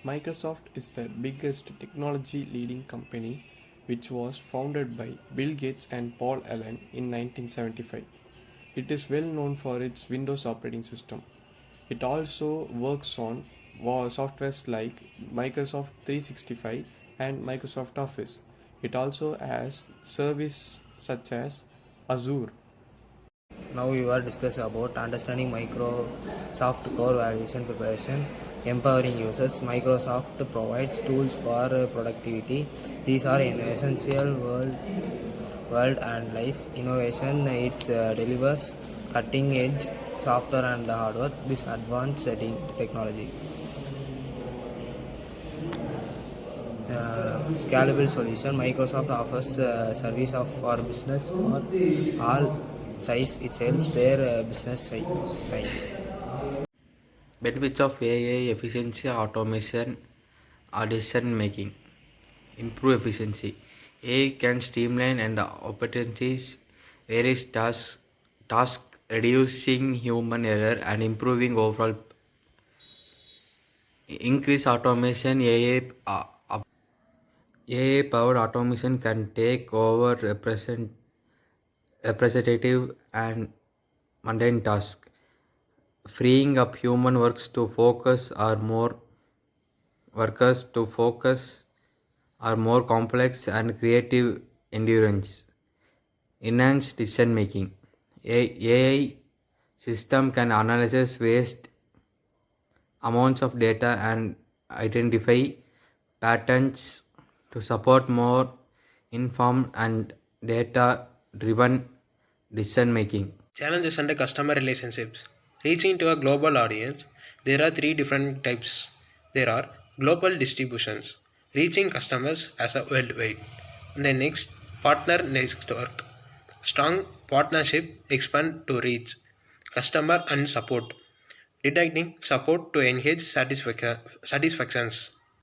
Microsoft is the biggest technology leading company which was founded by Bill Gates and Paul Allen in 1975. It is well known for its Windows operating system. It also works on softwares like Microsoft 365 and Microsoft Office. It also has services such as Azure. Now we will discuss about understanding Microsoft core valuation preparation, empowering users. Microsoft provides tools for productivity. These are an essential world and life innovation. It delivers cutting edge software and hardware. This advanced technology. Scalable solution. Microsoft offers service for business for all size. It helps their business side. Thank you. Benefits of AI: efficiency, automation, or decision making. Improve efficiency. AI can streamline and opportunities various tasks, reducing human error and improving overall. Increase automation. AI powered automation can take over repetitive and mundane tasks, freeing up human workers to focus are more complex and creative endurance. Enhanced decision making. AI system can analyze vast amounts of data and identify patterns to support more informed and data driven decision making. Challenges under customer relationships. Reaching to a global audience, there are three different types. There are global distributions, reaching customers as a worldwide. And the next, partner network. Strong partnership expand to reach customer and support. Detecting support to engage satisfactions.